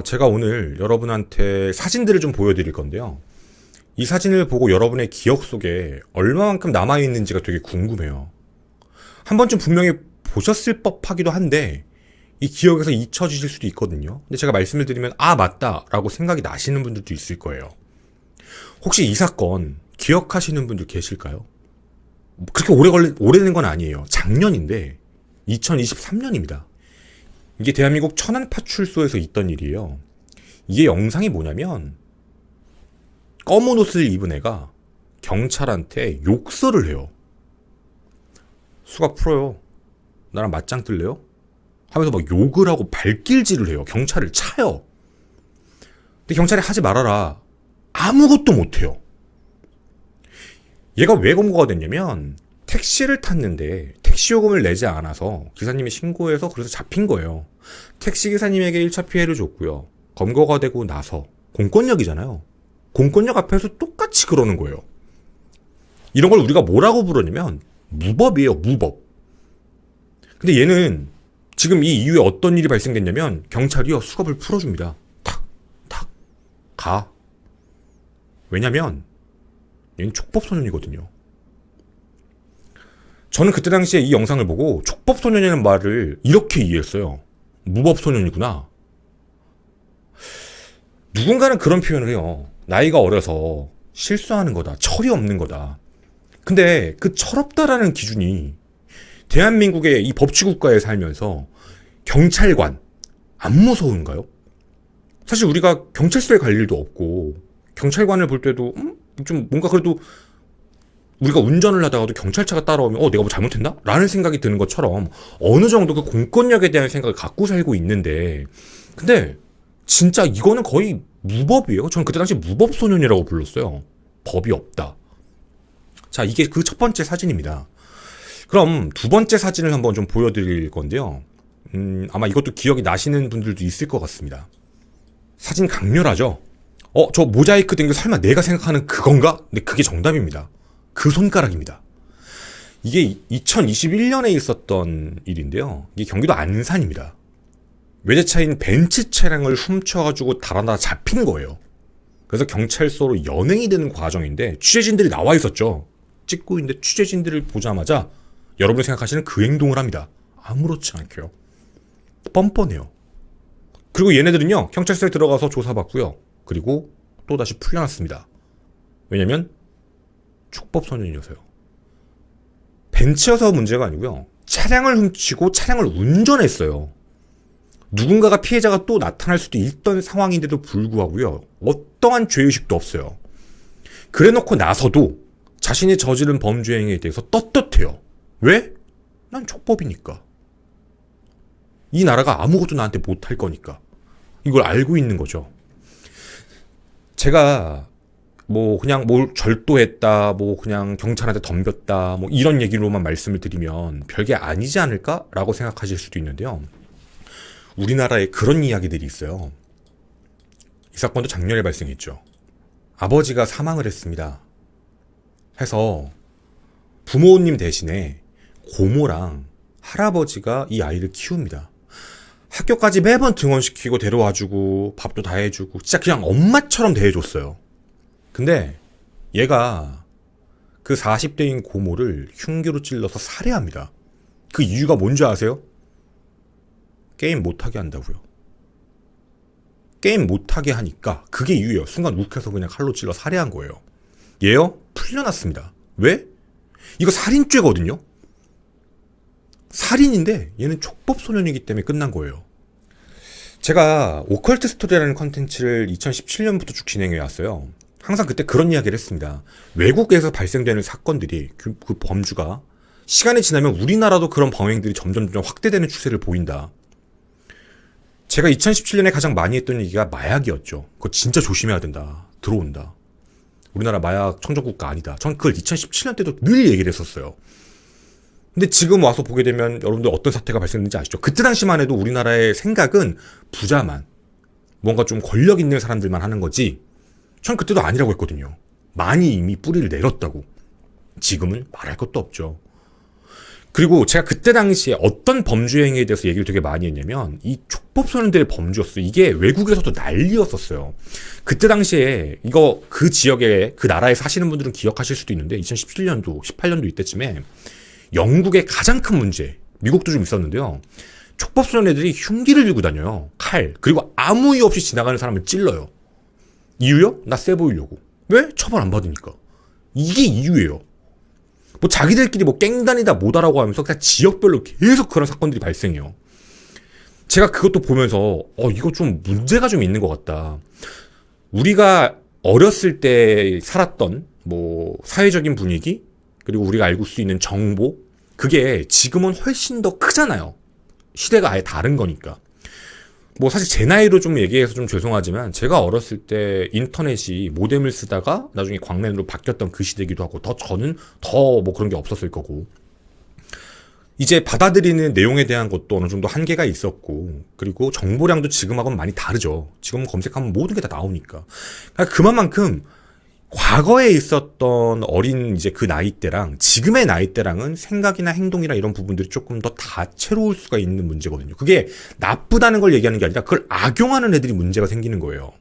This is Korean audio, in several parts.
제가 오늘 여러분한테 사진들을 좀 보여드릴 건데요. 이 사진을 보고 여러분의 기억 속에 얼마만큼 남아있는지가 되게 궁금해요. 한 번쯤 분명히 보셨을 법하기도 한데 이 기억에서 잊혀지실 수도 있거든요. 근데 제가 말씀을 드리면 맞다 라고 생각이 나시는 분들도 있을 거예요. 혹시 이 사건 기억하시는 분들 계실까요? 그렇게 오래된 건 아니에요. 작년인데 2023년입니다. 이게 대한민국 천안파출소에서 있던 일이에요. 이게 영상이 뭐냐면 검은 옷을 입은 애가 경찰한테 욕설을 해요. 수갑 풀어요. 나랑 맞짱 뜰래요? 하면서 막 욕을 하고 발길질을 해요. 경찰을 차요. 근데 경찰이 하지 말아라. 아무것도 못해요. 얘가 왜 검거가 됐냐면 택시를 탔는데 택시 요금을 내지 않아서 기사님이 신고해서 그래서 잡힌 거예요. 택시 기사님에게 1차 피해를 줬고요. 검거가 되고 나서 공권력이잖아요. 공권력 앞에서 똑같이 그러는 거예요. 이런 걸 우리가 뭐라고 부르냐면 무법이에요. 무법. 근데 얘는 지금 이 이후에 어떤 일이 발생됐냐면 경찰이요 수갑을 풀어줍니다. 탁 탁 가. 왜냐면 얘는 촉법소년이거든요. 저는 그때 당시에 이 영상을 보고 촉법소년이라는 말을 이렇게 이해했어요. 무법소년이구나. 누군가는 그런 표현을 해요. 나이가 어려서 실수하는 거다. 철이 없는 거다. 근데 그 철없다라는 기준이 대한민국의 이 법치국가에 살면서 경찰관 안 무서운가요? 사실 우리가 경찰서에 갈 일도 없고 경찰관을 볼 때도 좀 뭔가 그래도 우리가 운전을 하다가도 경찰차가 따라오면 내가 뭐 잘못했나? 라는 생각이 드는 것처럼 어느 정도 그 공권력에 대한 생각을 갖고 살고 있는데 근데 진짜 이거는 거의 무법이에요. 저는 그때 당시 무법소년이라고 불렀어요. 법이 없다. 자, 이게 그 첫 번째 사진입니다. 그럼 두 번째 사진을 한번 좀 보여드릴 건데요. 아마 이것도 기억이 나시는 분들도 있을 것 같습니다. 사진 강렬하죠? 저 모자이크 된 게 설마 내가 생각하는 그건가? 근데 그게 정답입니다. 그 손가락입니다. 이게 2021년에 있었던 일인데요. 이게 경기도 안산입니다. 외제차인 벤츠 차량을 훔쳐가지고 달아나 잡힌 거예요. 그래서 경찰서로 연행이 되는 과정인데 취재진들이 나와 있었죠. 찍고 있는데 취재진들을 보자마자 여러분이 생각하시는 그 행동을 합니다. 아무렇지 않게요. 뻔뻔해요. 그리고 얘네들은요 경찰서에 들어가서 조사받고요. 그리고 또다시 풀려났습니다. 왜냐면 촉법소년이어서요. 벤츠여서 문제가 아니고요. 차량을 훔치고 차량을 운전했어요. 누군가가 피해자가 또 나타날 수도 있던 상황인데도 불구하고요. 어떠한 죄의식도 없어요. 그래놓고 나서도 자신이 저지른 범죄 행위에 대해서 떳떳해요. 왜? 난 촉법이니까. 이 나라가 아무것도 나한테 못할 거니까. 이걸 알고 있는 거죠. 제가 그냥 뭘 절도했다, 그냥 경찰한테 덤볐다, 이런 얘기로만 말씀을 드리면 별게 아니지 않을까라고 생각하실 수도 있는데요. 우리나라에 그런 이야기들이 있어요. 이 사건도 작년에 발생했죠. 아버지가 사망을 했습니다. 해서 부모님 대신에 고모랑 할아버지가 이 아이를 키웁니다. 학교까지 매번 등원시키고 데려와주고 밥도 다 해주고 진짜 그냥 엄마처럼 대해줬어요. 근데 얘가 그 40대인 고모를 흉기로 찔러서 살해합니다. 그 이유가 뭔지 아세요? 게임 못하게 한다고요. 게임 못하게 하니까 그게 이유예요. 순간 욱해서 그냥 칼로 찔러 살해한 거예요. 얘요? 풀려났습니다. 왜? 이거 살인죄거든요. 살인인데 얘는 촉법소년이기 때문에 끝난 거예요. 제가 오컬트 스토리라는 컨텐츠를 2017년부터 쭉 진행해 왔어요. 항상 그때 그런 이야기를 했습니다. 외국에서 발생되는 사건들이 그 범주가 시간이 지나면 우리나라도 그런 범행들이 점점 확대되는 추세를 보인다. 제가 2017년에 가장 많이 했던 얘기가 마약이었죠. 그거 진짜 조심해야 된다. 들어온다. 우리나라 마약 청정국가 아니다. 전 그걸 2017년 때도 늘 얘기를 했었어요. 근데 지금 와서 보게 되면 여러분들 어떤 사태가 발생했는지 아시죠? 그때 당시만 해도 우리나라의 생각은 부자만, 뭔가 좀 권력 있는 사람들만 하는 거지 전 그때도 아니라고 했거든요. 많이 이미 뿌리를 내렸다고. 지금은 말할 것도 없죠. 그리고 제가 그때 당시에 어떤 범죄 행위에 대해서 얘기를 되게 많이 했냐면 이 촉법소년들의 범죄였어요. 이게 외국에서도 난리였었어요. 그때 당시에 이거 그 지역에 그 나라에 사시는 분들은 기억하실 수도 있는데 2017년도 18년도 이때쯤에 영국의 가장 큰 문제, 미국도 좀 있었는데요. 촉법소년 애들이 흉기를 들고 다녀요. 칼. 그리고 아무 이유 없이 지나가는 사람을 찔러요. 이유요? 나 세 보이려고. 왜? 처벌 안 받으니까. 이게 이유예요. 뭐 자기들끼리 뭐 갱단이다 뭐다라고 하면서 그냥 지역별로 계속 그런 사건들이 발생해요. 제가 그것도 보면서 이거 좀 문제가 좀 있는 것 같다. 우리가 어렸을 때 살았던 뭐 사회적인 분위기 그리고 우리가 알고 수 있는 정보 그게 지금은 훨씬 더 크잖아요. 시대가 아예 다른 거니까. 뭐 사실 제 나이로 좀 얘기해서 좀 죄송하지만 제가 어렸을 때 인터넷이 모뎀을 쓰다가 나중에 광랜으로 바뀌었던 그 시대이기도 하고 저는 더 뭐 그런 게 없었을 거고 이제 받아들이는 내용에 대한 것도 어느 정도 한계가 있었고 그리고 정보량도 지금하고는 많이 다르죠. 지금 검색하면 모든 게 다 나오니까. 그러니까 그만큼 과거에 있었던 어린 이제 그 나이대랑 지금의 나이대랑은 생각이나 행동이나 이런 부분들이 조금 더 다채로울 수가 있는 문제거든요. 그게 나쁘다는 걸 얘기하는 게 아니라 그걸 악용하는 애들이 문제가 생기는 거예요.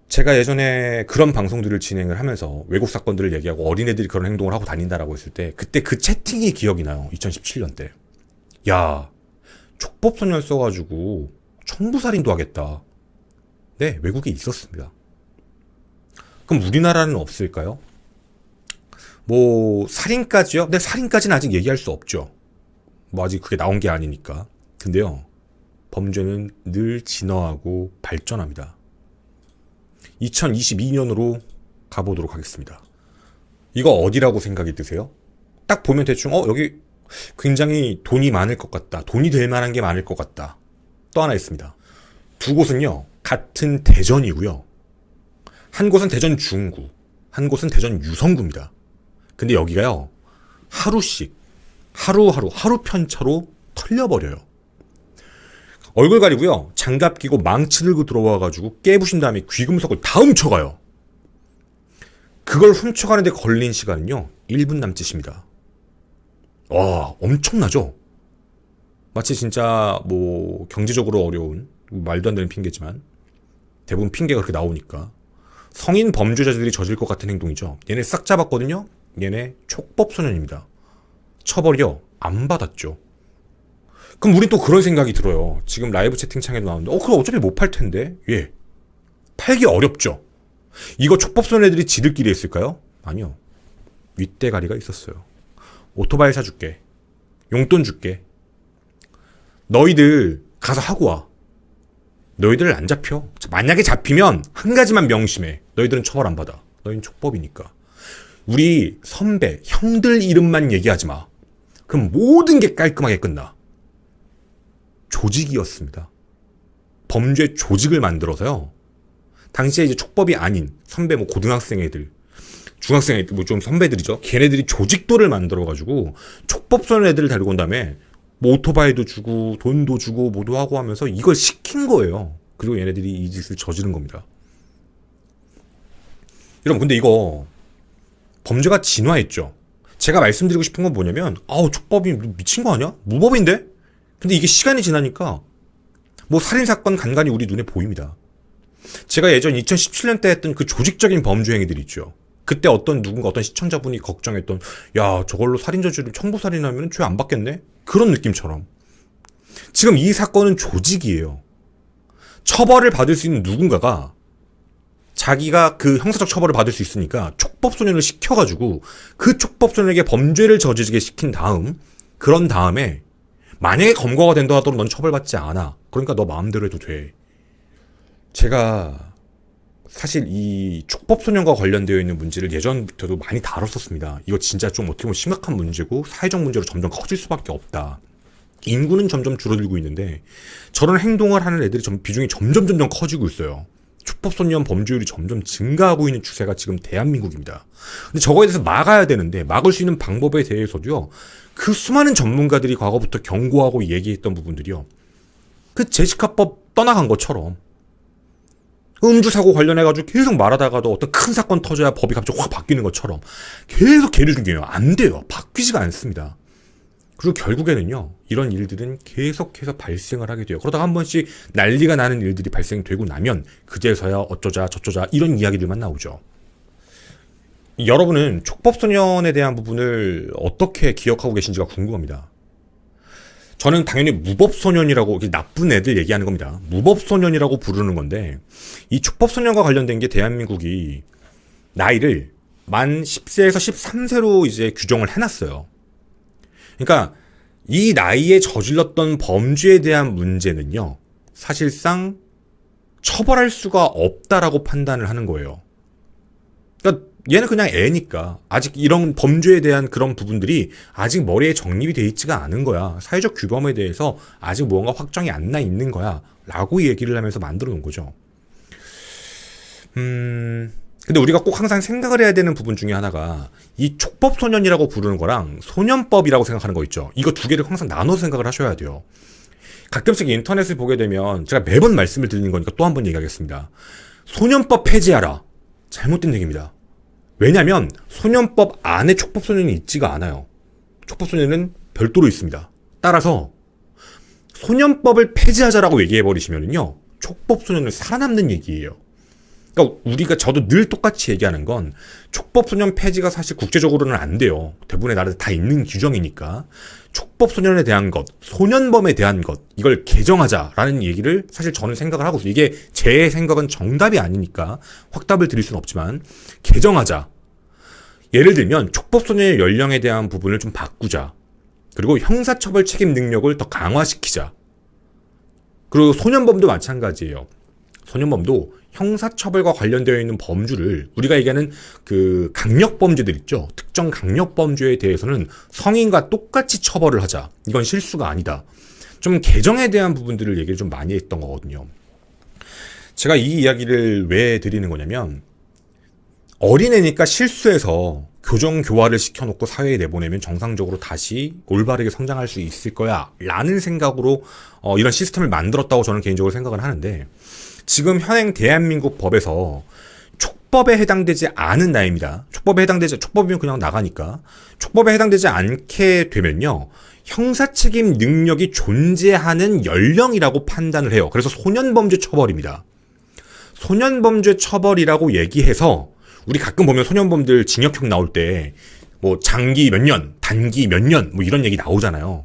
제가 예전에 그런 방송들을 진행을 하면서 외국 사건들을 얘기하고 어린애들이 그런 행동을 하고 다닌다라고 했을 때 그때 그 채팅이 기억이 나요. 2017년 때. 야, 촉법소년 써가지고 청부살인도 하겠다. 네, 외국에 있었습니다. 그럼 우리나라는 없을까요? 뭐 살인까지요? 근데 살인까지는 아직 얘기할 수 없죠. 뭐 아직 그게 나온 게 아니니까. 근데요. 범죄는 늘 진화하고 발전합니다. 2022년으로 가보도록 하겠습니다. 이거 어디라고 생각이 드세요? 딱 보면 대충 여기 굉장히 돈이 많을 것 같다. 돈이 될 만한 게 많을 것 같다. 또 하나 있습니다. 두 곳은요. 같은 대전이고요. 한 곳은 대전 중구, 한 곳은 대전 유성구입니다. 근데 여기가요, 하루씩, 하루 편차로 털려버려요. 얼굴 가리고요, 장갑 끼고 망치 들고 들어와가지고 깨부신 다음에 귀금속을 다 훔쳐가요. 그걸 훔쳐가는데 걸린 시간은요, 1분 남짓입니다. 와, 엄청나죠? 마치 진짜 뭐 경제적으로 어려운, 말도 안 되는 핑계지만 대부분 핑계가 그렇게 나오니까 성인 범죄자들이 저질 것 같은 행동이죠. 얘네 싹 잡았거든요. 얘네 촉법소년입니다. 처벌이요. 안 받았죠. 그럼 우린 또 그런 생각이 들어요. 지금 라이브 채팅창에도 나오는데 그럼 어차피 못 팔 텐데. 예. 팔기 어렵죠. 이거 촉법소년 애들이 지들끼리 했을까요? 아니요. 윗대가리가 있었어요. 오토바이 사줄게. 용돈 줄게. 너희들 가서 하고 와. 너희들 안 잡혀. 만약에 잡히면 한 가지만 명심해. 너희들은 처벌 안 받아. 너희는 촉법이니까. 우리 선배, 형들 이름만 얘기하지 마. 그럼 모든 게 깔끔하게 끝나. 조직이었습니다. 범죄 조직을 만들어서요. 당시에 이제 촉법이 아닌 선배 뭐 고등학생 애들, 중학생 애들, 뭐 좀 선배들이죠. 걔네들이 조직도를 만들어가지고 촉법소년 애들을 데리고 온 다음에 뭐 오토바이도 주고 돈도 주고 뭐도 하고 하면서 이걸 시킨 거예요. 그리고 얘네들이 이 짓을 저지른 겁니다. 여러분 근데 이거 범죄가 진화했죠. 제가 말씀드리고 싶은 건 뭐냐면 촉법이 미친 거 아니야? 무법인데? 근데 이게 시간이 지나니까 뭐 살인사건 간간히 우리 눈에 보입니다. 제가 예전 2017년 때 했던 그 조직적인 범죄 행위들 있죠. 그때 어떤 시청자분이 걱정했던 야 저걸로 살인 저지르면 청부살인하면 죄 안 받겠네? 그런 느낌처럼 지금 이 사건은 조직이에요. 처벌을 받을 수 있는 누군가가 자기가 그 형사적 처벌을 받을 수 있으니까 촉법소년을 시켜가지고 그 촉법소년에게 범죄를 저지르게 시킨 다음 그런 다음에 만약에 검거가 된다 하더라도 넌 처벌받지 않아. 그러니까 너 마음대로 해도 돼. 제가 사실 이 촉법소년과 관련되어 있는 문제를 예전부터도 많이 다뤘었습니다. 이거 진짜 좀 어떻게 보면 심각한 문제고 사회적 문제로 점점 커질 수밖에 없다. 인구는 점점 줄어들고 있는데 저런 행동을 하는 애들이 비중이 점점 커지고 있어요. 촉법소년 범죄율이 점점 증가하고 있는 추세가 지금 대한민국입니다. 근데 저거에 대해서 막아야 되는데 막을 수 있는 방법에 대해서도요. 그 수많은 전문가들이 과거부터 경고하고 얘기했던 부분들이요. 그 제시카법 떠나간 것처럼 음주사고 관련해가지고 계속 말하다가도 어떤 큰 사건 터져야 법이 갑자기 확 바뀌는 것처럼 계속 개를 중겨요. 안 돼요. 바뀌지가 않습니다. 그리고 결국에는요, 이런 일들은 계속해서 발생을 하게 돼요. 그러다가 한 번씩 난리가 나는 일들이 발생되고 나면 그제서야 어쩌자 저쩌자 이런 이야기들만 나오죠. 여러분은 촉법소년에 대한 부분을 어떻게 기억하고 계신지가 궁금합니다. 저는 당연히 무법소년이라고, 나쁜 애들 얘기하는 겁니다. 무법소년이라고 부르는 건데, 이 촉법소년과 관련된 게 대한민국이 나이를 만 10세에서 13세로 이제 규정을 해놨어요. 그러니까 이 나이에 저질렀던 범죄에 대한 문제는요, 사실상 처벌할 수가 없다라고 판단을 하는 거예요. 그러니까 얘는 그냥 애니까 아직 이런 범죄에 대한 그런 부분들이 아직 머리에 정립이 돼 있지가 않은 거야. 사회적 규범에 대해서 아직 무언가 확정이 안 나 있는 거야 라고 얘기를 하면서 만들어 놓은 거죠. 근데 우리가 꼭 항상 생각을 해야 되는 부분 중에 하나가 이 촉법소년이라고 부르는 거랑 소년법이라고 생각하는 거 있죠. 이거 두 개를 항상 나눠서 생각을 하셔야 돼요. 가끔씩 인터넷을 보게 되면 제가 매번 말씀을 드리는 거니까 또 한 번 얘기하겠습니다. 소년법 폐지하라. 잘못된 얘기입니다. 왜냐면 소년법 안에 촉법소년이 있지가 않아요. 촉법소년은 별도로 있습니다. 따라서 소년법을 폐지하자라고 얘기해버리시면요, 촉법소년은 살아남는 얘기예요. 그러니까 저도 늘 똑같이 얘기하는 건 촉법소년 폐지가 사실 국제적으로는 안 돼요. 대부분의 나라들 다 있는 규정이니까 촉법소년에 대한 것, 소년범에 대한 것, 이걸 개정하자라는 얘기를 사실 저는 생각을 하고 있어요. 이게 제 생각은 정답이 아니니까 확답을 드릴 수는 없지만 개정하자. 예를 들면 촉법소년의 연령에 대한 부분을 좀 바꾸자. 그리고 형사처벌 책임 능력을 더 강화시키자. 그리고 소년범도 마찬가지예요. 소년범도 형사처벌과 관련되어 있는 범주를, 우리가 얘기하는 그 강력범죄들 있죠. 특정 강력범죄에 대해서는 성인과 똑같이 처벌을 하자. 이건 실수가 아니다. 좀 개정에 대한 부분들을 얘기를 좀 많이 했던 거거든요. 제가 이 이야기를 왜 드리는 거냐면, 어린애니까 실수해서 교정교화를 시켜놓고 사회에 내보내면 정상적으로 다시 올바르게 성장할 수 있을 거야 라는 생각으로 이런 시스템을 만들었다고 저는 개인적으로 생각을 하는데, 지금 현행 대한민국 법에서 촉법에 해당되지 않은 나이입니다. 촉법이면 그냥 나가니까. 촉법에 해당되지 않게 되면요, 형사책임 능력이 존재하는 연령이라고 판단을 해요. 그래서 소년범죄 처벌입니다. 소년범죄 처벌이라고 얘기해서, 우리 가끔 보면 소년범들 징역형 나올 때 뭐 장기 몇 년, 단기 몇 년 뭐 이런 얘기 나오잖아요.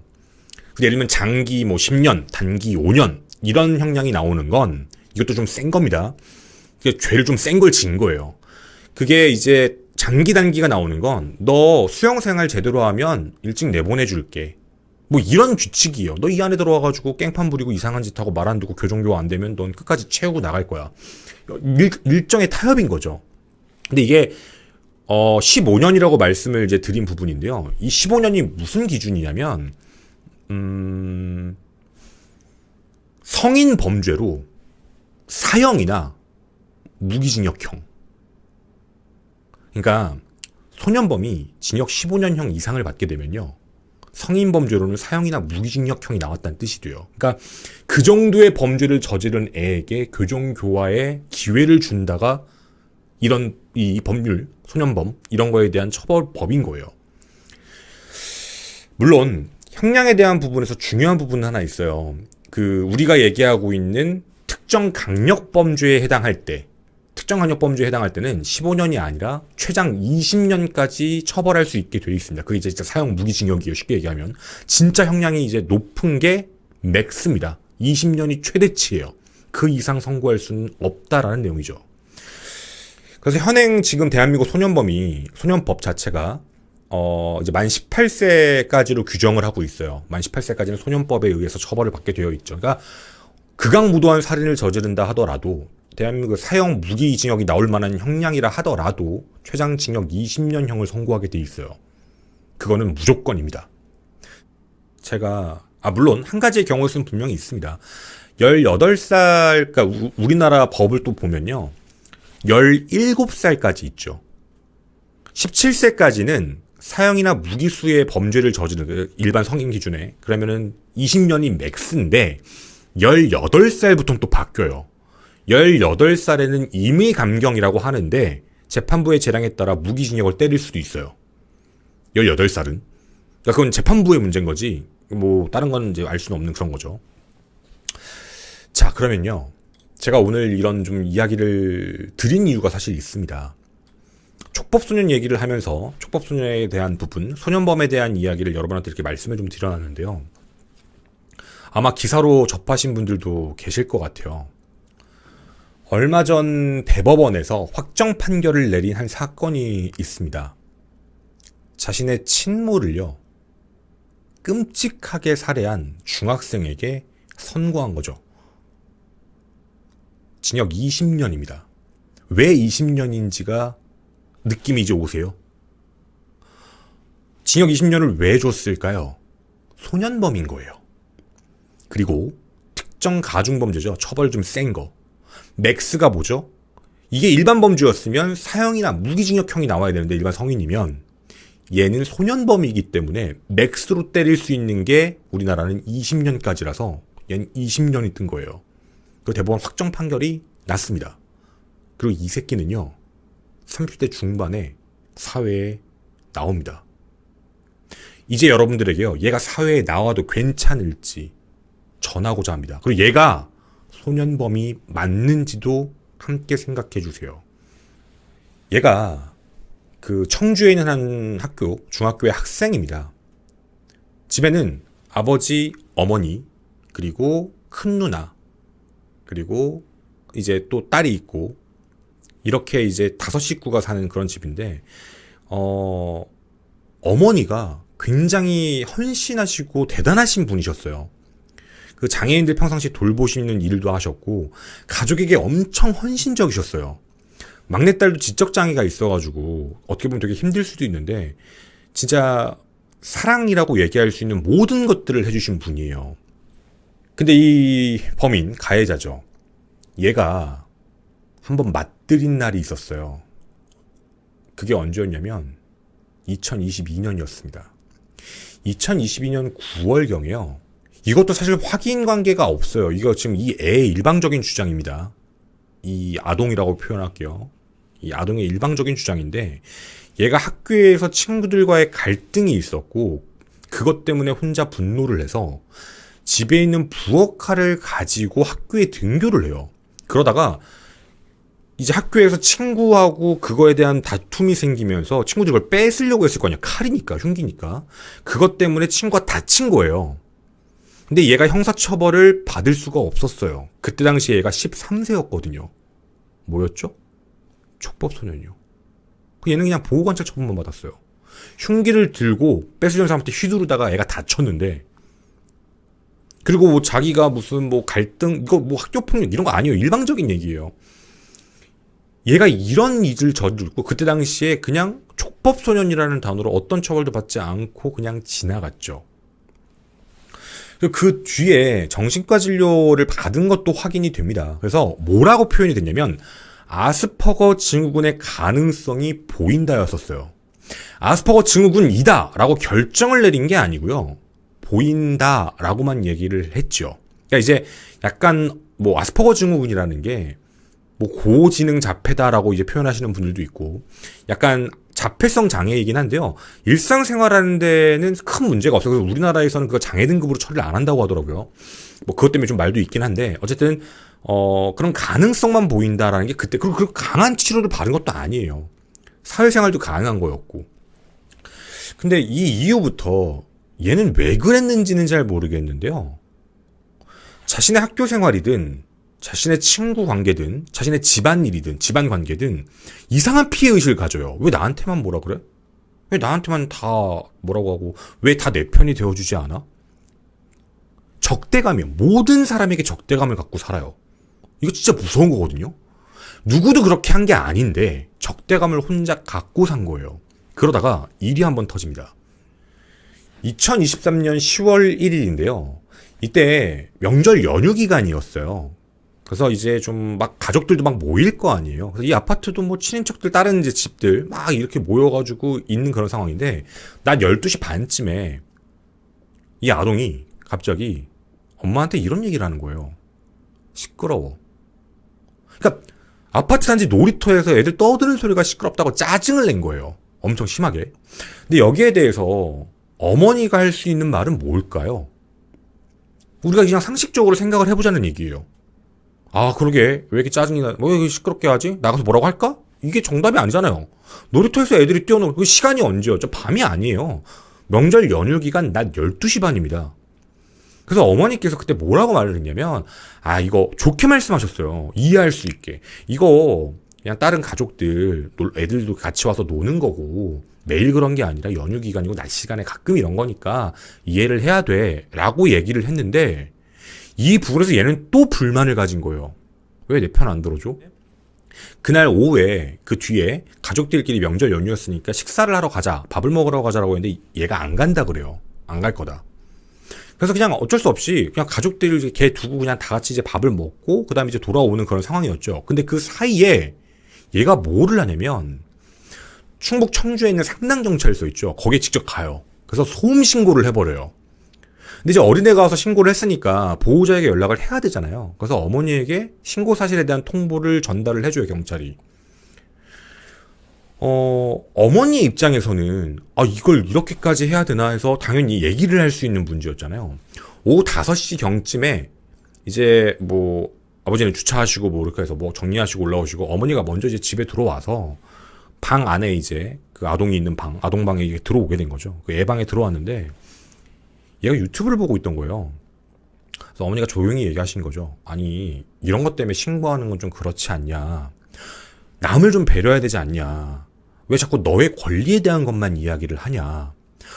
예를 들면 장기 뭐 10년, 단기 5년 이런 형량이 나오는 건 이것도 좀 센 겁니다. 죄를 좀 센 걸 진 거예요. 그게 이제 장기 단기가 나오는 건 너 수용생활 제대로 하면 일찍 내보내줄게. 뭐 이런 규칙이에요. 너 이 안에 들어와가지고 깽판 부리고 이상한 짓 하고 말 안 듣고 교정교화 안 되면 넌 끝까지 채우고 나갈 거야. 일정의 타협인 거죠. 근데 이게 15년이라고 말씀을 이제 드린 부분인데요. 이 15년이 무슨 기준이냐면 성인 범죄로 사형이나 무기징역형. 그러니까 소년범이 징역 15년형 이상을 받게 되면요, 성인 범죄로는 사형이나 무기징역형이 나왔다는 뜻이 돼요. 그러니까 그 정도의 범죄를 저지른 애에게 교정교화의 기회를 준다가 이런 이 법률, 소년범 이런 거에 대한 처벌법인 거예요. 물론 형량에 대한 부분에서 중요한 부분 하나 있어요. 우리가 얘기하고 있는 특정 강력범죄에 해당할 때, 특정 강력범죄에 해당할 때는 15년이 아니라 최장 20년까지 처벌할 수 있게 되어 있습니다. 그게 이제 진짜 사형 무기징역이에요. 쉽게 얘기하면. 진짜 형량이 이제 높은 게 맥스입니다. 20년이 최대치예요. 그 이상 선고할 수는 없다라는 내용이죠. 그래서 현행 지금 대한민국 소년법 자체가 이제 만 18세까지로 규정을 하고 있어요. 만 18세까지는 소년법에 의해서 처벌을 받게 되어 있죠. 그러니까 극악무도한 살인을 저지른다 하더라도, 대한민국 사형 무기징역이 나올 만한 형량이라 하더라도 최장 징역 20년형을 선고하게 돼 있어요. 그거는 무조건입니다. 물론 한 가지의 경우일 수는 분명히 있습니다. 18살, 그러니까 우리나라 법을 또 보면요, 17살까지 있죠. 17세까지는 사형이나 무기수의 범죄를 저지르는 일반 성인 기준에 그러면은 20년이 맥스인데 18살부터는 또 바뀌어요. 18살에는 임의 감경이라고 하는데 재판부의 재량에 따라 무기징역을 때릴 수도 있어요. 18살은. 그러니까 그건 재판부의 문제인 거지. 뭐 다른 건 이제 알 수는 없는 그런 거죠. 자, 그러면요. 제가 오늘 이런 좀 이야기를 드린 이유가 사실 있습니다. 촉법소년 얘기를 하면서 촉법소년에 대한 부분, 소년범에 대한 이야기를 여러분한테 이렇게 말씀을 좀 드려놨는데요. 아마 기사로 접하신 분들도 계실 것 같아요. 얼마 전 대법원에서 확정 판결을 내린 한 사건이 있습니다. 자신의 친모를요, 끔찍하게 살해한 중학생에게 선고한 거죠. 징역 20년입니다. 왜 20년인지가 느낌이 이제 오세요? 징역 20년을 왜 줬을까요? 소년범인 거예요. 그리고 특정 가중범죄죠. 처벌 좀 센 거. 맥스가 뭐죠? 이게 일반 범죄였으면 사형이나 무기징역형이 나와야 되는데 일반 성인이면 얘는 소년범이기 때문에 맥스로 때릴 수 있는 게 우리나라는 20년까지라서 얘는 20년이 뜬 거예요. 그 대법원 확정 판결이 났습니다. 그리고 이 새끼는요, 30대 중반에 사회에 나옵니다. 이제 여러분들에게요, 얘가 사회에 나와도 괜찮을지 전하고자 합니다. 그리고 얘가 소년범이 맞는지도 함께 생각해 주세요. 얘가 그 청주에 있는 한 학교, 중학교의 학생입니다. 집에는 아버지, 어머니, 그리고 큰 누나, 그리고 이제 또 딸이 있고, 이렇게 이제 5식구가 사는 그런 집인데, 어머니가 굉장히 헌신하시고 대단하신 분이셨어요. 그 장애인들 평상시 돌보시는 일도 하셨고, 가족에게 엄청 헌신적이셨어요. 막내딸도 지적장애가 있어가지고, 어떻게 보면 되게 힘들 수도 있는데, 진짜 사랑이라고 얘기할 수 있는 모든 것들을 해주신 분이에요. 근데 이 범인, 가해자죠. 얘가 한번 맞들인 날이 있었어요. 그게 언제였냐면 2022년이었습니다. 2022년 9월경에요. 이것도 사실 확인 관계가 없어요. 이거 지금 이 애의 일방적인 주장입니다. 이 아동이라고 표현할게요. 이 아동의 일방적인 주장인데, 얘가 학교에서 친구들과의 갈등이 있었고, 그것 때문에 혼자 분노를 해서 집에 있는 부엌칼을 가지고 학교에 등교를 해요. 그러다가 이제 학교에서 친구하고 그거에 대한 다툼이 생기면서 친구들 그걸 뺏으려고 했을 거 아니야. 칼이니까, 흉기니까. 그것 때문에 친구가 다친 거예요. 근데 얘가 형사처벌을 받을 수가 없었어요. 그때 당시에 얘가 13세였거든요. 뭐였죠? 촉법소년이요. 얘는 그냥 보호관찰 처분만 받았어요. 흉기를 들고 뺏으려는 사람한테 휘두르다가 애가 다쳤는데, 그리고 뭐 자기가 무슨 뭐 갈등, 이거 뭐 학교폭력 이런 거 아니에요. 일방적인 얘기예요. 얘가 이런 일을 저질렀고, 그때 당시에 그냥 촉법소년이라는 단어로 어떤 처벌도 받지 않고 그냥 지나갔죠. 그 뒤에 정신과 진료를 받은 것도 확인이 됩니다. 그래서 뭐라고 표현이 됐냐면, 아스퍼거 증후군의 가능성이 보인다였었어요. 아스퍼거 증후군이다 라고 결정을 내린 게 아니고요, 보인다 라고만 얘기를 했죠. 그러니까 이제 약간 뭐 아스퍼거 증후군이라는 게 뭐 고지능 자폐다라고 이제 표현하시는 분들도 있고, 약간 자폐성 장애이긴 한데요, 일상생활하는 데는 큰 문제가 없어요. 그래서 우리나라에서는 그거 장애 등급으로 처리를 안 한다고 하더라고요. 뭐 그것 때문에 좀 말도 있긴 한데, 어쨌든 그런 가능성만 보인다라는 게 그때, 그리고 그 강한 치료를 받은 것도 아니에요. 사회생활도 가능한 거였고. 근데 이 이후부터 얘는 왜 그랬는지는 잘 모르겠는데요, 자신의 학교 생활이든 자신의 친구 관계든 자신의 집안일이든 집안 관계든 이상한 피해의식을 가져요. 왜 나한테만 뭐라 그래? 왜 나한테만 다 뭐라고 하고, 왜 다 내 편이 되어주지 않아? 적대감이요. 모든 사람에게 적대감을 갖고 살아요. 이거 진짜 무서운 거거든요. 누구도 그렇게 한 게 아닌데 적대감을 혼자 갖고 산 거예요. 그러다가 일이 한번 터집니다. 2023년 10월 1일인데요. 이때 명절 연휴 기간이었어요. 그래서 이제 좀 막 가족들도 막 모일 거 아니에요. 그래서 이 아파트도 뭐 친인척들, 다른 이제 집들 막 이렇게 모여가지고 있는 그런 상황인데, 난 12시 반쯤에 이 아동이 갑자기 엄마한테 이런 얘기를 하는 거예요. 시끄러워. 그러니까 아파트 단지 놀이터에서 애들 떠드는 소리가 시끄럽다고 짜증을 낸 거예요. 엄청 심하게. 근데 여기에 대해서 어머니가 할 수 있는 말은 뭘까요? 우리가 그냥 상식적으로 생각을 해보자는 얘기예요. 아, 그러게. 왜 이렇게 짜증이 나? 왜 이렇게 시끄럽게 하지? 나가서 뭐라고 할까? 이게 정답이 아니잖아요. 놀이터에서 애들이 뛰어노는 그 시간이 언제였죠? 밤이 아니에요. 명절 연휴 기간 낮 12시 반입니다. 그래서 어머니께서 그때 뭐라고 말을 했냐면, 아, 이거 좋게 말씀하셨어요. 이해할 수 있게. 이거 그냥 다른 가족들, 애들도 같이 와서 노는 거고, 매일 그런 게 아니라 연휴 기간이고 낮 시간에 가끔 이런 거니까 이해를 해야 돼. 라고 얘기를 했는데, 이 부분에서 얘는 또 불만을 가진 거예요. 왜 내 편 안 들어줘? 그날 오후에 그 뒤에 가족들끼리 명절 연휴였으니까 식사를 하러 가자, 밥을 먹으러 가자라고 했는데 얘가 안 간다 그래요. 안 갈 거다. 그래서 그냥 어쩔 수 없이 그냥 가족들 걔 두고 그냥 다 같이 이제 밥을 먹고 그다음에 이제 돌아오는 그런 상황이었죠. 근데 그 사이에 얘가 뭐를 하냐면 충북 청주에 있는 상당경찰서 있죠. 거기에 직접 가요. 그래서 소음 신고를 해버려요. 근데 이제 어린애가 와서 신고를 했으니까 보호자에게 연락을 해야 되잖아요. 그래서 어머니에게 신고 사실에 대한 통보를 전달을 해줘요, 경찰이. 어머니 입장에서는 이걸 이렇게까지 해야 되나 해서 당연히 얘기를 할 수 있는 문제였잖아요. 오후 5시 경쯤에 이제 뭐 아버지는 주차하시고 뭐 이렇게 해서 뭐 정리하시고 올라오시고 어머니가 먼저 이제 집에 들어와서 방 안에 이제 그 아동이 있는 방, 아동방에 이게 들어오게 된 거죠. 그 애방에 들어왔는데 얘가 유튜브를 보고 있던 거예요. 그래서 어머니가 조용히 얘기하신 거죠. 아니, 이런 것 때문에 신고하는 건 좀 그렇지 않냐. 남을 좀 배려해야 되지 않냐. 왜 자꾸 너의 권리에 대한 것만 이야기를 하냐.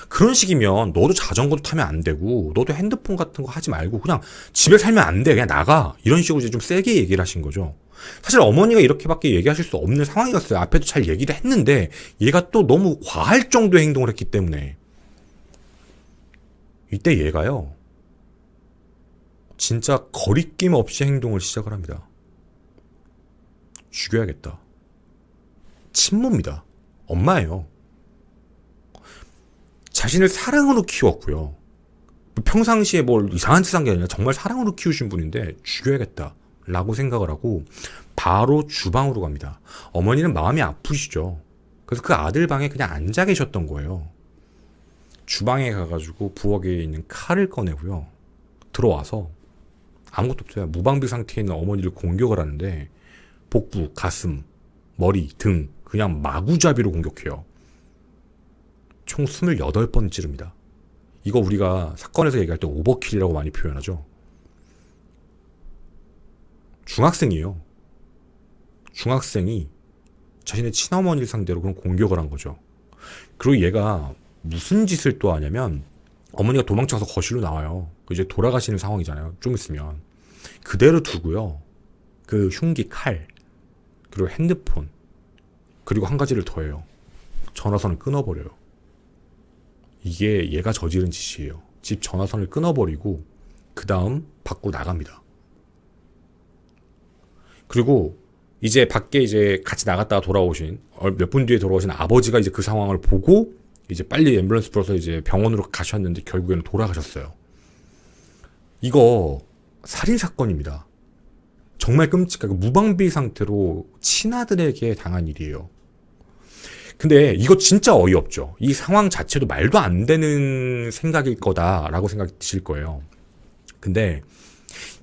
그런 식이면 너도 자전거도 타면 안 되고 너도 핸드폰 같은 거 하지 말고 그냥 집에 살면 안 돼. 그냥 나가. 이런 식으로 이제 좀 세게 얘기를 하신 거죠. 사실 어머니가 이렇게밖에 얘기하실 수 없는 상황이었어요. 앞에도 잘 얘기를 했는데 얘가 또 너무 과할 정도의 행동을 했기 때문에 이때 얘가요. 진짜 거리낌 없이 행동을 시작을 합니다. 죽여야겠다. 친모입니다. 엄마예요. 자신을 사랑으로 키웠고요. 평상시에 뭘 이상한 짓 한 게 아니라 정말 사랑으로 키우신 분인데 죽여야겠다 라고 생각을 하고 바로 주방으로 갑니다. 어머니는 마음이 아프시죠. 그래서 그 아들 방에 그냥 앉아 계셨던 거예요. 주방에 가가지고 부엌에 있는 칼을 꺼내고요. 들어와서 아무것도 없어요. 무방비 상태에 있는 어머니를 공격을 하는데 복부, 가슴, 머리, 등 그냥 마구잡이로 공격해요. 총 28번 찌릅니다. 이거 우리가 사건에서 얘기할 때 오버킬이라고 많이 표현하죠. 중학생이에요. 중학생이 자신의 친어머니를 상대로 그런 공격을 한 거죠. 그리고 얘가 무슨 짓을 또 하냐면 어머니가 도망쳐서 거실로 나와요. 이제 돌아가시는 상황이잖아요. 좀 있으면. 그대로 두고요. 그 흉기 칼 그리고 핸드폰 그리고 한 가지를 더 해요. 전화선을 끊어버려요. 이게 얘가 저지른 짓이에요. 집 전화선을 끊어버리고 그 다음 밖으로 나갑니다. 그리고 이제 밖에 이제 같이 나갔다가 돌아오신 몇 분 뒤에 돌아오신 아버지가 이제 그 상황을 보고 이제 빨리 앰뷸런스 불러서 이제 병원으로 가셨는데 결국에는 돌아가셨어요. 이거 살인사건입니다. 정말 끔찍하게 무방비 상태로 친아들에게 당한 일이에요. 근데 이거 진짜 어이없죠. 이 상황 자체도 말도 안 되는 생각일 거다라고 생각이 드실 거예요. 근데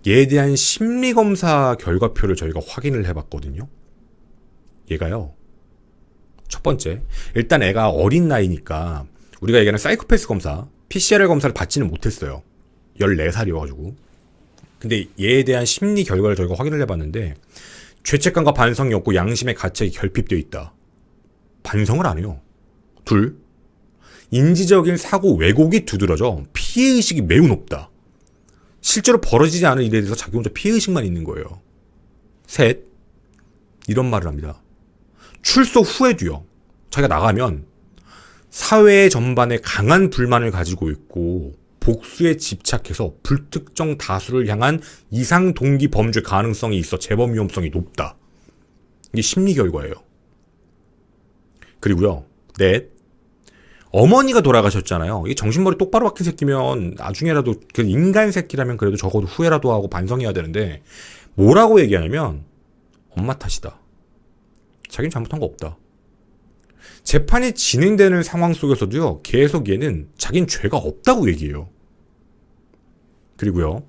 얘에 대한 심리검사 결과표를 저희가 확인을 해봤거든요. 얘가요. 첫 번째, 일단 애가 어린 나이니까 우리가 얘기하는 사이코패스 검사, PCR 검사를 받지는 못했어요. 14살이어가지고. 근데 얘에 대한 심리 결과를 저희가 확인을 해봤는데 죄책감과 반성이 없고 양심의 가책이 결핍되어 있다. 반성을 안 해요. 둘, 인지적인 사고 왜곡이 두드러져 피해의식이 매우 높다. 실제로 벌어지지 않은 일에 대해서 자기 혼자 피해의식만 있는 거예요. 셋, 이런 말을 합니다. 출소 후에도요. 자기가 나가면 사회 전반에 강한 불만을 가지고 있고 복수에 집착해서 불특정 다수를 향한 이상 동기 범죄 가능성이 있어 재범 위험성이 높다. 이게 심리 결과예요. 그리고요. 넷, 어머니가 돌아가셨잖아요. 이 정신머리 똑바로 박힌 새끼면 나중에라도 그 인간 새끼라면 그래도 적어도 후회라도 하고 반성해야 되는데 뭐라고 얘기하냐면 엄마 탓이다. 자기는 잘못한 거 없다. 재판이 진행되는 상황 속에서도요, 계속 얘는 자긴 죄가 없다고 얘기해요. 그리고요,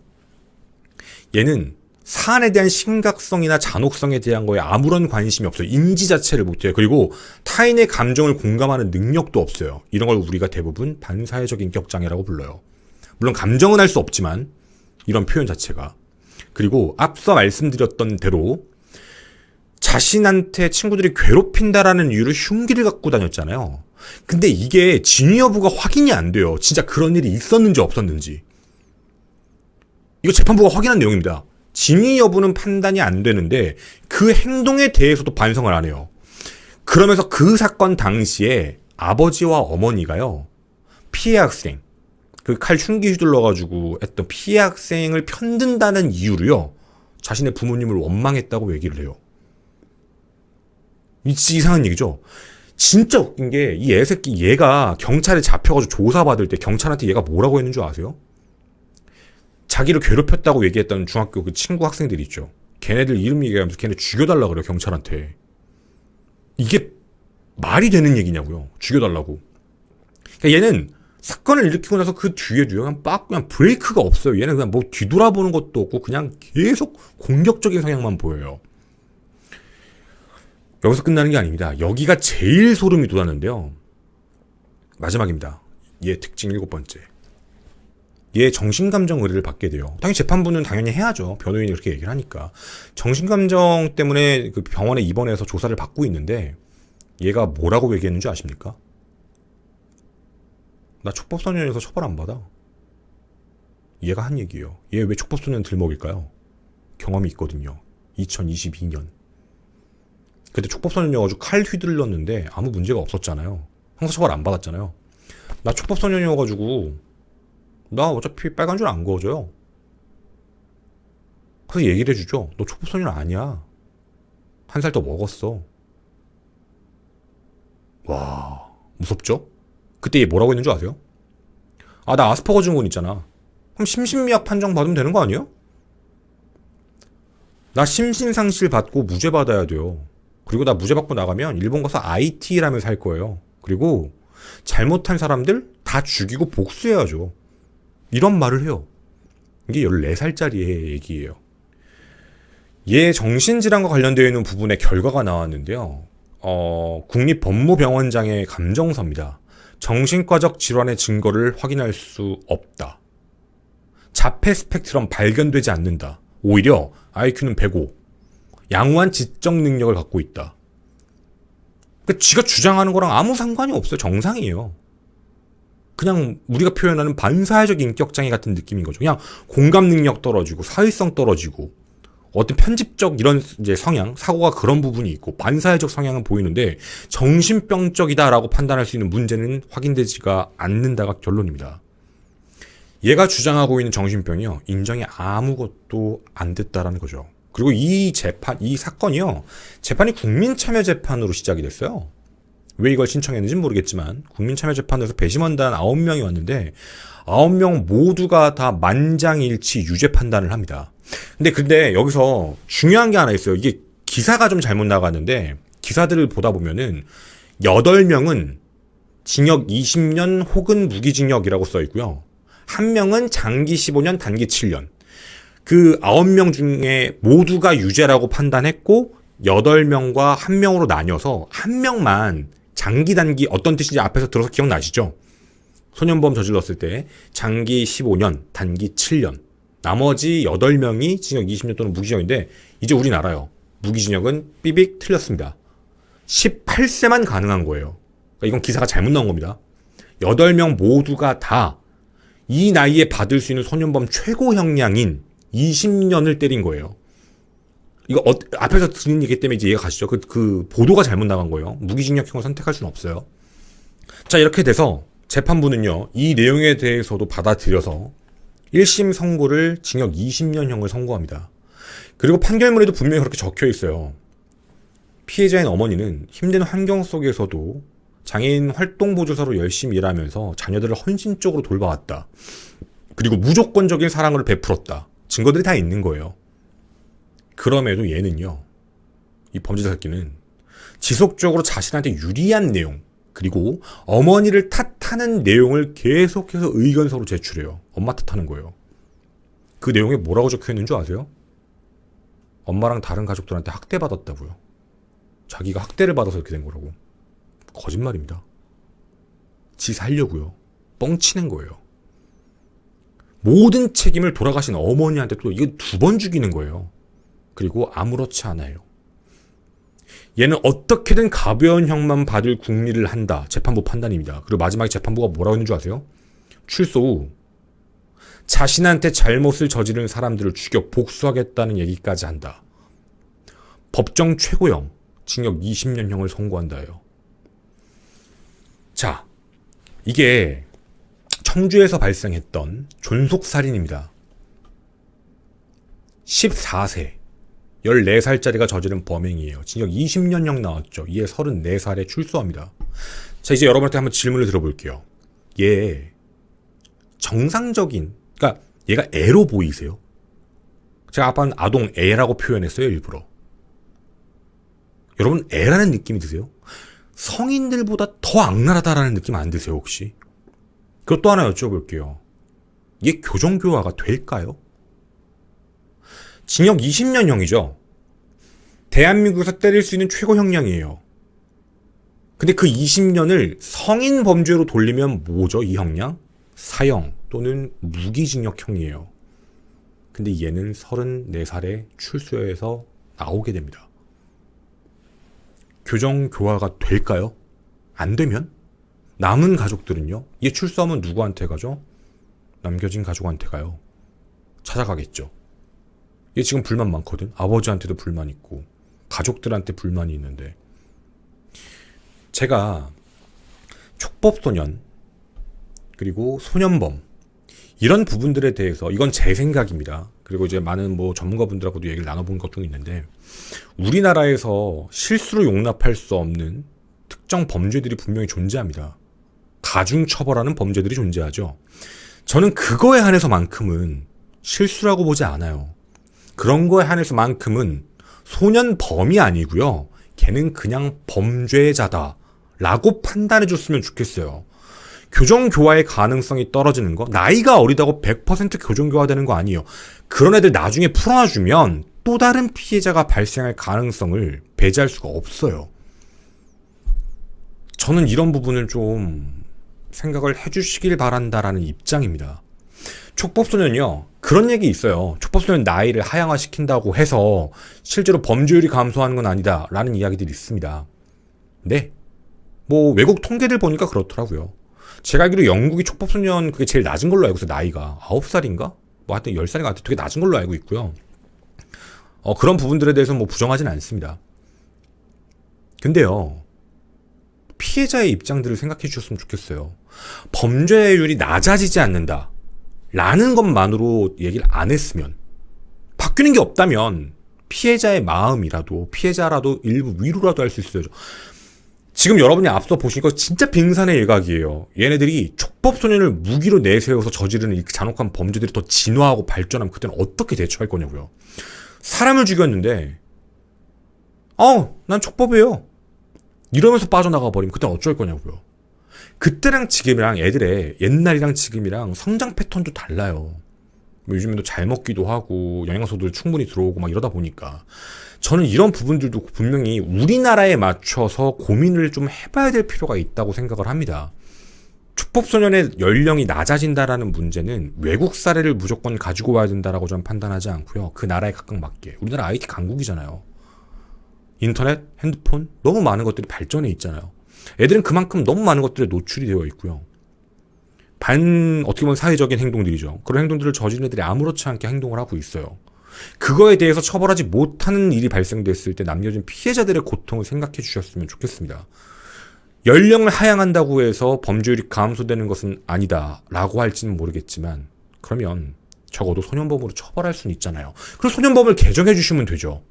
얘는 사안에 대한 심각성이나 잔혹성에 대한 거에 아무런 관심이 없어요. 인지 자체를 못해요. 그리고 타인의 감정을 공감하는 능력도 없어요. 이런 걸 우리가 대부분 반사회적 인격장애라고 불러요. 물론 감정은 할 수 없지만 이런 표현 자체가. 그리고 앞서 말씀드렸던 대로 자신한테 친구들이 괴롭힌다라는 이유로 흉기를 갖고 다녔잖아요. 근데 이게 진위 여부가 확인이 안 돼요. 진짜 그런 일이 있었는지 없었는지. 이거 재판부가 확인한 내용입니다. 진위 여부는 판단이 안 되는데 그 행동에 대해서도 반성을 안 해요. 그러면서 그 사건 당시에 아버지와 어머니가요, 피해 학생, 그 칼 흉기 휘둘러가지고 했던 피해 학생을 편든다는 이유로요, 자신의 부모님을 원망했다고 얘기를 해요. 진짜 이상한 얘기죠. 진짜 웃긴 게, 이 애새끼 얘가 경찰에 잡혀가지고 조사받을 때 경찰한테 얘가 뭐라고 했는 줄 아세요? 자기를 괴롭혔다고 얘기했던 중학교 그 친구 학생들이 있죠. 걔네들 이름 얘기하면서 걔네 죽여달라 그래요, 경찰한테. 이게 말이 되는 얘기냐고요. 죽여달라고. 그러니까 얘는 사건을 일으키고 나서 그 뒤에도요, 그냥 브레이크가 없어요. 얘는 그냥 뭐 뒤돌아보는 것도 없고 그냥 계속 공격적인 성향만 보여요. 여기서 끝나는 게 아닙니다. 여기가 제일 소름이 돋았는데요. 마지막입니다. 얘 특징 7번째. 얘 정신감정 의뢰를 받게 돼요. 당연히 재판부는 당연히 해야죠. 변호인이 그렇게 얘기를 하니까. 정신감정 때문에 그 병원에 입원해서 조사를 받고 있는데 얘가 뭐라고 얘기했는지 아십니까? 나 촉법소년에서 처벌 안 받아. 얘가 한 얘기예요. 얘 왜 촉법소년 들먹일까요? 경험이 있거든요. 2022년. 그때 촉법소년이어가지고 칼 휘둘렀는데 아무 문제가 없었잖아요. 형사처벌 안 받았잖아요. 나 촉법소년이어가지고 나 어차피 빨간 줄 안 그어져요. 그래서 얘기를 해주죠. 너 촉법소년 아니야. 한 살 더 먹었어. 와, 무섭죠? 그때 얘 뭐라고 했는 줄 아세요? 아, 나 아스퍼거 증후군 있잖아. 그럼 심신미약 판정 받으면 되는 거 아니에요? 나 심신상실 받고 무죄 받아야 돼요. 그리고 나 무죄 받고 나가면 일본 가서 IT라면서 할 거예요. 그리고 잘못한 사람들 다 죽이고 복수해야죠. 이런 말을 해요. 이게 14살짜리의 얘기예요. 얘 정신질환과 관련되어 있는 부분에 결과가 나왔는데요. 국립법무병원장의 감정서입니다. 정신과적 질환의 증거를 확인할 수 없다. 자폐 스펙트럼 발견되지 않는다. 오히려 IQ는 105. 양호한 지적 능력을 갖고 있다. 그러니까 지가 주장하는 거랑 아무 상관이 없어요. 정상이에요. 그냥 우리가 표현하는 반사회적 인격장애 같은 느낌인 거죠. 그냥 공감 능력 떨어지고 사회성 떨어지고 어떤 편집적 이런 이제 성향, 사고가 그런 부분이 있고 반사회적 성향은 보이는데 정신병적이다라고 판단할 수 있는 문제는 확인되지가 않는다가 결론입니다. 얘가 주장하고 있는 정신병이요, 인정이 아무것도 안 됐다라는 거죠. 그리고 이 사건이요, 재판이 국민참여재판으로 시작이 됐어요. 왜 이걸 신청했는지는 모르겠지만 국민참여재판에서 배심원단 9명이 왔는데 9명 모두가 다 만장일치 유죄 판단을 합니다. 근데 여기서 중요한 게 하나 있어요. 이게 기사가 좀 잘못 나갔는데 기사들을 보다 보면은 8명은 징역 20년 혹은 무기징역이라고 써 있고요. 1명은 장기 15년, 단기 7년. 그 9명 중에 모두가 유죄라고 판단했고 8명과 1명으로 나뉘어서 1명만 장기, 단기 어떤 뜻인지 앞에서 들어서 기억나시죠? 소년범 저질렀을 때 장기 15년, 단기 7년. 나머지 8명이 징역 20년 또는 무기징역인데 이제 우린 알아요. 무기징역은 삐빅 틀렸습니다. 18세만 가능한 거예요. 그러니까 이건 기사가 잘못 나온 겁니다. 8명 모두가 다 이 나이에 받을 수 있는 소년범 최고 형량인 20년을 때린 거예요. 이거 앞에서 드린 얘기 때문에 이제 이해가 가시죠? 그 보도가 잘못 나간 거예요. 무기징역형을 선택할 수는 없어요. 자, 이렇게 돼서 재판부는요, 이 내용에 대해서도 받아들여서 1심 선고를 징역 20년형을 선고합니다. 그리고 판결문에도 분명히 그렇게 적혀 있어요. 피해자인 어머니는 힘든 환경 속에서도 장애인 활동보조사로 열심히 일하면서 자녀들을 헌신적으로 돌봐왔다. 그리고 무조건적인 사랑을 베풀었다. 증거들이 다 있는 거예요. 그럼에도 얘는요, 이 범죄자 새끼는 지속적으로 자신한테 유리한 내용, 그리고 어머니를 탓하는 내용을 계속해서 의견서로 제출해요. 엄마 탓하는 거예요. 그 내용에 뭐라고 적혀있는 줄 아세요? 엄마랑 다른 가족들한테 학대받았다고요. 자기가 학대를 받아서 이렇게 된 거라고. 거짓말입니다. 지 살려고요. 뻥치는 거예요. 모든 책임을 돌아가신 어머니한테 또 이거 2번 죽이는 거예요. 그리고 아무렇지 않아요. 얘는 어떻게든 가벼운 형만 받을 궁리를 한다. 재판부 판단입니다. 그리고 마지막에 재판부가 뭐라고 했는 줄 아세요? 출소 후 자신한테 잘못을 저지른 사람들을 죽여 복수하겠다는 얘기까지 한다. 법정 최고형, 징역 20년형을 선고한다예요. 자, 이게 청주에서 발생했던 존속살인입니다. 14세, 14살짜리가 저지른 범행이에요. 징역 20년형 나왔죠. 얘 34살에 출소합니다. 자, 이제 여러분한테 한번 질문을 들어볼게요. 얘 정상적인, 그러니까 얘가 애로 보이세요? 제가 아빠는 아동 애라고 표현했어요, 일부러. 여러분 애라는 느낌이 드세요? 성인들보다 더 악랄하다라는 느낌 안 드세요, 혹시? 그것도 하나 여쭤볼게요. 이게 교정교화가 될까요? 징역 20년형이죠. 대한민국에서 때릴 수 있는 최고 형량이에요. 근데 그 20년을 성인 범죄로 돌리면 뭐죠, 이 형량? 사형 또는 무기징역형이에요. 근데 얘는 34살에 출소해서 나오게 됩니다. 교정교화가 될까요? 안 되면? 남은 가족들은요? 얘 출소하면 누구한테 가죠? 남겨진 가족한테 가요. 찾아가겠죠. 얘 지금 불만 많거든. 아버지한테도 불만 있고 가족들한테 불만이 있는데, 제가 촉법소년 그리고 소년범 이런 부분들에 대해서, 이건 제 생각입니다. 그리고 이제 많은 전문가분들하고도 얘기를 나눠본 것 중에 있는데, 우리나라에서 실수로 용납할 수 없는 특정 범죄들이 분명히 존재합니다. 가중처벌하는 범죄들이 존재하죠. 저는 그거에 한해서만큼은 실수라고 보지 않아요. 그런 거에 한해서만큼은 소년범이 아니고요. 걔는 그냥 범죄자다 라고 판단해 줬으면 좋겠어요. 교정교화의 가능성이 떨어지는 거, 나이가 어리다고 100% 교정교화되는 거 아니에요. 그런 애들 나중에 풀어주면 또 다른 피해자가 발생할 가능성을 배제할 수가 없어요. 저는 이런 부분을 좀 생각을 해주시길 바란다라는 입장입니다. 촉법소년이요, 그런 얘기 있어요. 촉법소년 나이를 하향화시킨다고 해서 실제로 범죄율이 감소하는 건 아니다 라는 이야기들이 있습니다. 네, 외국 통계들 보니까 그렇더라고요. 제가 알기로 영국이 촉법소년 그게 제일 낮은 걸로 알고 있어요. 나이가 9살인가? 하여튼 10살인가 하여튼 되게 낮은 걸로 알고 있고요. 그런 부분들에 대해서 부정하진 않습니다. 근데요, 피해자의 입장들을 생각해 주셨으면 좋겠어요. 범죄율이 낮아지지 않는다 라는 것만으로 얘기를 안 했으면, 바뀌는 게 없다면 피해자의 마음이라도, 피해자라도 일부 위로라도 할 수 있어야죠. 지금 여러분이 앞서 보신 거 진짜 빙산의 일각이에요. 얘네들이 촉법소년을 무기로 내세워서 저지르는 이 잔혹한 범죄들이 더 진화하고 발전하면 그때는 어떻게 대처할 거냐고요. 사람을 죽였는데 난 촉법이에요 이러면서 빠져나가 버리면 그때는 어쩔 거냐고요. 그때랑 지금이랑 애들의 옛날이랑 지금이랑 성장 패턴도 달라요. 요즘에도 잘 먹기도 하고 영양소도 충분히 들어오고 막 이러다 보니까 저는 이런 부분들도 분명히 우리나라에 맞춰서 고민을 좀 해봐야 될 필요가 있다고 생각을 합니다. 촉법소년의 연령이 낮아진다라는 문제는 외국 사례를 무조건 가지고 와야 된다라고 저는 판단하지 않고요. 그 나라에 각각 맞게. 우리나라 IT 강국이잖아요. 인터넷, 핸드폰 너무 많은 것들이 발전해 있잖아요. 애들은 그만큼 너무 많은 것들에 노출이 되어 있고요. 어떻게 보면 사회적인 행동들이죠. 그런 행동들을 저지른 애들이 아무렇지 않게 행동을 하고 있어요. 그거에 대해서 처벌하지 못하는 일이 발생됐을 때 남겨진 피해자들의 고통을 생각해 주셨으면 좋겠습니다. 연령을 하향한다고 해서 범죄율이 감소되는 것은 아니다 라고 할지는 모르겠지만, 그러면 적어도 소년범으로 처벌할 수는 있잖아요. 그럼 소년범을 개정해 주시면 되죠.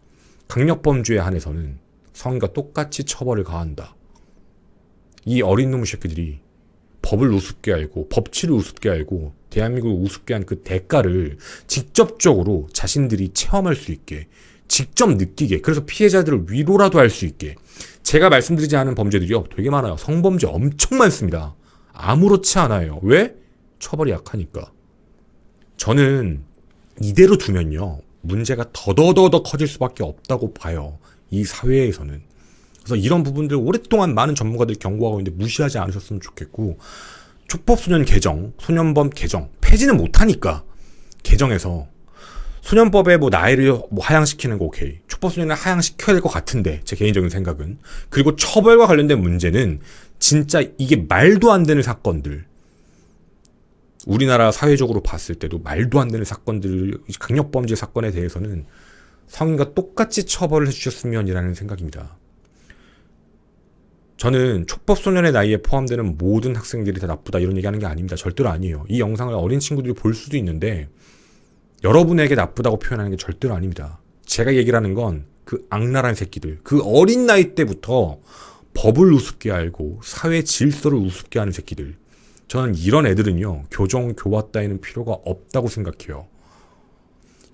강력범죄에 한해서는 성인과 똑같이 처벌을 가한다. 이 어린 놈의 새끼들이 법을 우습게 알고 법치를 우습게 알고 대한민국을 우습게 한 그 대가를 직접적으로 자신들이 체험할 수 있게 직접 느끼게, 그래서 피해자들을 위로라도 할 수 있게. 제가 말씀드리지 않은 범죄들이요, 되게 많아요. 성범죄 엄청 많습니다. 아무렇지 않아요. 왜? 처벌이 약하니까. 저는 이대로 두면요, 문제가 더더더 커질 수밖에 없다고 봐요. 이 사회에서는. 그래서 이런 부분들 오랫동안 많은 전문가들이 경고하고 있는데 무시하지 않으셨으면 좋겠고, 촉법소년 개정, 소년범 개정, 폐지는 못하니까 개정해서 소년법에 뭐 나이를 뭐 하향시키는 거 오케이. 촉법소년을 하향시켜야 될 것 같은데, 제 개인적인 생각은. 그리고 처벌과 관련된 문제는 진짜 이게 말도 안 되는 사건들, 우리나라 사회적으로 봤을 때도 말도 안 되는 사건들, 강력범죄 사건에 대해서는 성인과 똑같이 처벌을 해주셨으면이라는 생각입니다. 저는 촉법소년의 나이에 포함되는 모든 학생들이 다 나쁘다 이런 얘기하는 게 아닙니다. 절대로 아니에요. 이 영상을 어린 친구들이 볼 수도 있는데 여러분에게 나쁘다고 표현하는 게 절대로 아닙니다. 제가 얘기를 하는 건 그 악랄한 새끼들, 그 어린 나이 때부터 법을 우습게 알고 사회 질서를 우습게 하는 새끼들, 저는 이런 애들은요, 교정, 교화 따위는 필요가 없다고 생각해요.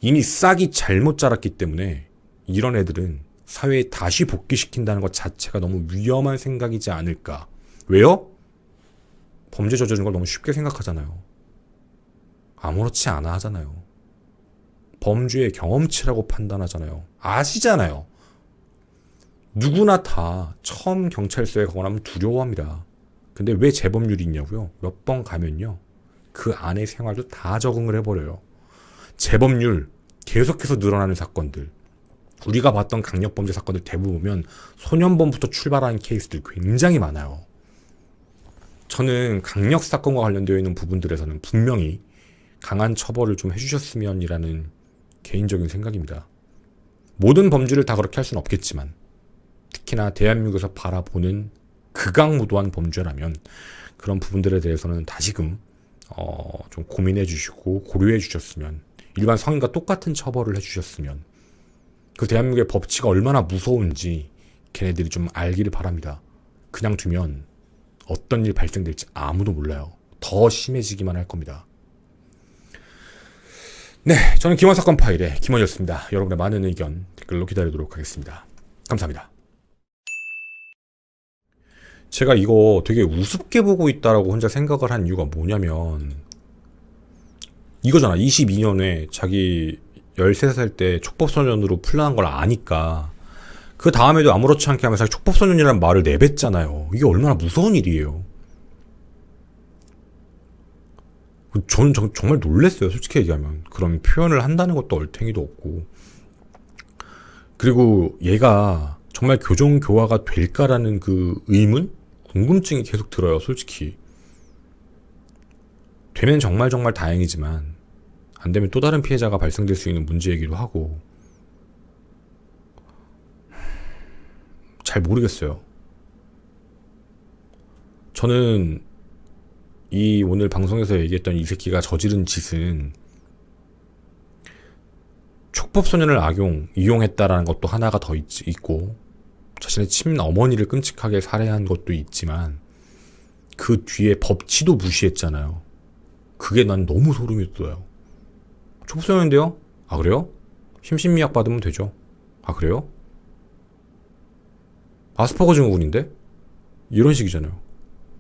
이미 싹이 잘못 자랐기 때문에 이런 애들은 사회에 다시 복귀시킨다는 것 자체가 너무 위험한 생각이지 않을까. 왜요? 범죄 저지른 걸 너무 쉽게 생각하잖아요. 아무렇지 않아 하잖아요. 범죄의 경험치라고 판단하잖아요. 아시잖아요. 누구나 다 처음 경찰서에 가거나 두려워합니다. 근데 왜 재범률이 있냐고요? 몇 번 가면요, 그 안에 생활도 다 적응을 해버려요. 재범률, 계속해서 늘어나는 사건들, 우리가 봤던 강력범죄 사건들 대부분 보면 소년범부터 출발하는 케이스들 굉장히 많아요. 저는 강력 사건과 관련되어 있는 부분들에서는 분명히 강한 처벌을 좀 해주셨으면이라는 개인적인 생각입니다. 모든 범죄를 다 그렇게 할 수는 없겠지만, 특히나 대한민국에서 바라보는 극악무도한 범죄라면 그런 부분들에 대해서는 다시금 좀 고민해 주시고 고려해 주셨으면, 일반 성인과 똑같은 처벌을 해 주셨으면, 그 대한민국의 법치가 얼마나 무서운지 걔네들이 좀 알기를 바랍니다. 그냥 두면 어떤 일이 발생될지 아무도 몰라요. 더 심해지기만 할 겁니다. 네, 저는 김원 사건 파일의 김원이었습니다. 여러분의 많은 의견 댓글로 기다리도록 하겠습니다. 감사합니다. 제가 이거 되게 우습게 보고 있다라고 혼자 생각을 한 이유가 뭐냐면, 이거잖아. 22년에 자기 13살 때 촉법소년으로 풀려난 걸 아니까 그 다음에도 아무렇지 않게 하면서 촉법소년이라는 말을 내뱉잖아요. 이게 얼마나 무서운 일이에요. 저는 정말 놀랐어요. 솔직히 얘기하면. 그런 표현을 한다는 것도 얼탱이도 없고. 그리고 얘가 정말 교정교화가 될까라는 그 의문? 궁금증이 계속 들어요. 솔직히. 되면 정말 다행이지만 안 되면 또 다른 피해자가 발생될 수 있는 문제이기도 하고. 잘 모르겠어요. 저는 이 오늘 방송에서 얘기했던 이 새끼가 저지른 짓은 촉법소년을 이용했다라는 것도 하나가 더 있고, 자신의 친어머니를 끔찍하게 살해한 것도 있지만 그 뒤에 법치도 무시했잖아요. 그게 난 너무 소름이 돋아요. 촉법소년인데요? 아 그래요? 심신미약 받으면 되죠. 아 그래요? 아스퍼거 증후군인데? 이런 식이잖아요.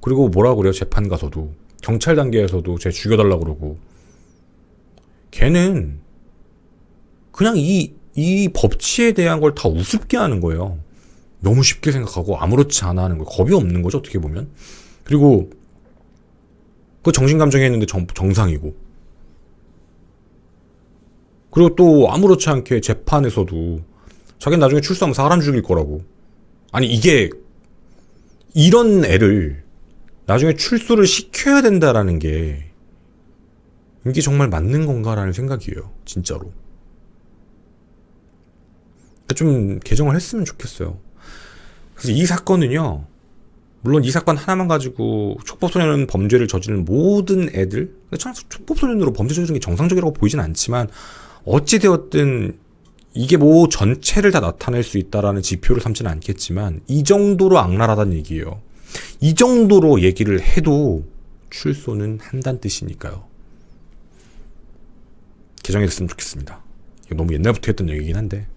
그리고 뭐라 그래요? 재판 가서도, 경찰 단계에서도 쟤 죽여달라고 그러고. 걔는 그냥 이 법치에 대한 걸 다 우습게 하는 거예요. 너무 쉽게 생각하고 아무렇지 않아 하는 거예요. 겁이 없는 거죠, 어떻게 보면. 그리고 그 정신감정에 있는데 정상이고. 그리고 또 아무렇지 않게 재판에서도 자기는 나중에 출소하면 사람 죽일 거라고. 아니 이게, 이런 애를 나중에 출소를 시켜야 된다라는 게 이게 정말 맞는 건가라는 생각이에요. 진짜로. 좀 개정을 했으면 좋겠어요. 그래서 이 사건은요, 물론 이 사건 하나만 가지고 촉법소년 범죄를 저지르는 모든 애들, 촉법소년으로 범죄 저지르는 게 정상적이라고 보이진 않지만 어찌되었든 이게 뭐 전체를 다 나타낼 수 있다라는 지표를 삼지는 않겠지만 이 정도로 악랄하다는 얘기예요. 이 정도로 얘기를 해도 출소는 한다는 뜻이니까요. 개정했으면 좋겠습니다. 이거 너무 옛날부터 했던 얘기긴 한데